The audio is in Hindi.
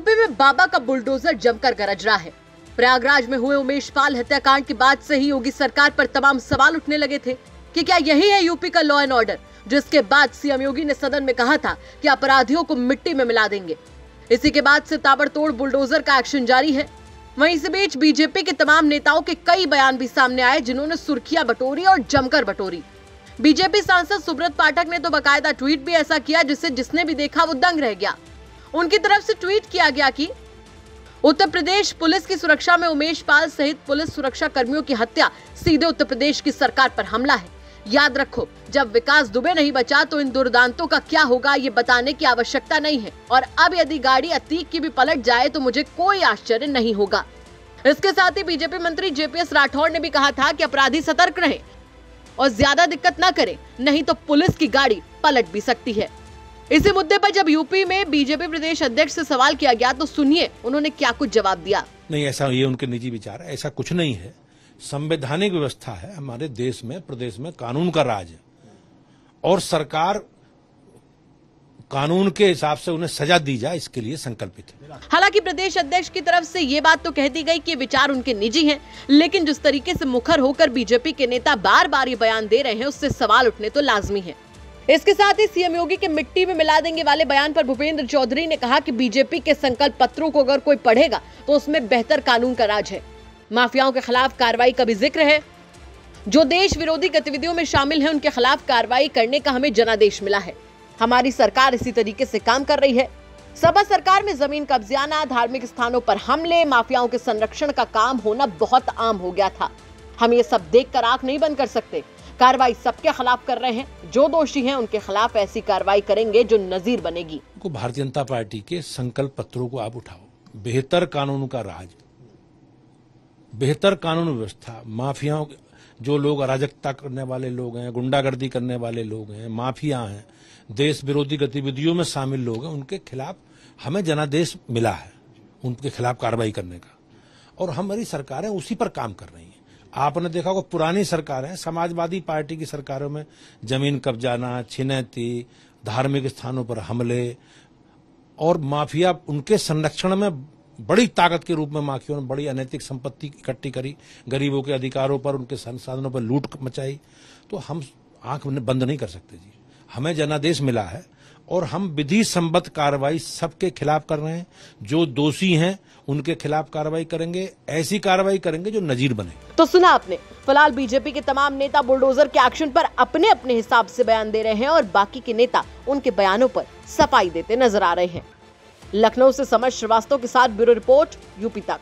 यूपी में बाबा का बुलडोजर जमकर गरज रहा है। प्रयागराज में हुए उमेश पाल हत्याकांड के बाद से ही योगी सरकार पर तमाम सवाल उठने लगे थे कि क्या यही है यूपी का लॉ एंड ऑर्डर, जिसके बाद सीएम योगी ने सदन में कहा था कि अपराधियों को मिट्टी में मिला देंगे। इसी के बाद से ताबड़तोड़ बुलडोजर का एक्शन जारी है। वहीं इस बीच बीजेपी के तमाम नेताओं के कई बयान भी सामने आए, जिन्होंने सुर्खियां बटोरी और जमकर बटोरी। बीजेपी सांसद सुब्रत पाठक ने तो बाकायदा ट्वीट भी ऐसा किया जिससे जिसने भी देखा वो दंग रह गया। उनकी तरफ से ट्वीट किया गया कि उत्तर प्रदेश पुलिस की सुरक्षा में उमेश पाल सहित पुलिस सुरक्षा कर्मियों की हत्या सीधे उत्तर प्रदेश की सरकार पर हमला है। याद रखो, जब विकास दुबे नहीं बचा तो इन दुर्दांतों का क्या होगा ये बताने की आवश्यकता नहीं है, और अब यदि गाड़ी अतीक की भी पलट जाए तो मुझे कोई आश्चर्य नहीं होगा। इसके साथ ही बीजेपी मंत्री जेपीएस राठौड़ ने भी कहा था कि अपराधी सतर्क रहें और ज्यादा दिक्कत न करें, नहीं तो पुलिस की गाड़ी पलट भी सकती है। इसी मुद्दे पर जब यूपी में बीजेपी प्रदेश अध्यक्ष से सवाल किया गया तो सुनिए उन्होंने क्या कुछ जवाब दिया। नहीं, ऐसा ये उनके निजी विचार है, ऐसा कुछ नहीं है। संवैधानिक व्यवस्था है हमारे देश में, प्रदेश में कानून का राज है और सरकार कानून के हिसाब से उन्हें सजा दी जाए इसके लिए संकल्पित है। हालांकि प्रदेश अध्यक्ष की तरफ से ये बात तो कह दी गई कि विचार उनके निजी हैं, लेकिन जिस तरीके से मुखर होकर बीजेपी के नेता बार बार ये बयान दे रहे हैं उससे सवाल उठने तो लाजमी है। इसके साथ ही सीएम योगी के मिट्टी में मिला देंगे वाले बयान पर भूपेंद्र चौधरी ने कहा कि बीजेपी के संकल्प पत्रों को अगर कोई पढ़ेगा तो उसमें बेहतर कानून का राज है। माफियाओं के खिलाफ कार्रवाई का भी जिक्र है। जो देश विरोधी गतिविधियों में शामिल है उनके खिलाफ कार्रवाई करने का हमें जनादेश मिला है। हमारी सरकार इसी तरीके से काम कर रही है। सपा सरकार में जमीन कब्जाना, धार्मिक स्थानों पर हमले, माफियाओं के संरक्षण का काम होना बहुत आम हो गया था। हम ये सब देखकर आंख नहीं बंद कर सकते। कार्रवाई सबके खिलाफ कर रहे हैं, जो दोषी हैं उनके खिलाफ ऐसी कार्रवाई करेंगे जो नजीर बनेगी। भारतीय जनता पार्टी के संकल्प पत्रों को आप उठाओ। बेहतर कानून का राज, बेहतर कानून व्यवस्था, माफियाओं, जो लोग अराजकता करने वाले लोग हैं, गुंडागर्दी करने वाले लोग हैं, माफिया हैं, देश विरोधी गतिविधियों में शामिल लोग हैं, उनके खिलाफ हमें जनादेश मिला है उनके खिलाफ कार्रवाई करने का, और हमारी सरकारें उसी पर काम कर रही हैं। आपने देखा होगा पुरानी सरकारें, समाजवादी पार्टी की सरकारों में जमीन कब्जाना, छिनैती, धार्मिक स्थानों पर हमले और माफिया, उनके संरक्षण में बड़ी ताकत के रूप में माफियाओं ने बड़ी अनैतिक संपत्ति इकट्ठी करी, गरीबों के अधिकारों पर, उनके संसाधनों पर लूट मचाई। तो हम आंख बंद नहीं कर सकते जी। हमें जनादेश मिला है और हम विधि संबद्ध कार्रवाई सबके खिलाफ कर रहे हैं। जो दोषी हैं उनके खिलाफ कार्रवाई करेंगे, ऐसी कार्रवाई करेंगे जो नजीर बने। तो सुना आपने, फिलहाल बीजेपी के तमाम नेता बुलडोजर के एक्शन पर अपने अपने हिसाब से बयान दे रहे हैं और बाकी के नेता उनके बयानों पर सफाई देते नजर आ रहे हैं। लखनऊ से समर श्रीवास्तव के साथ ब्यूरो रिपोर्ट, यूपी तक।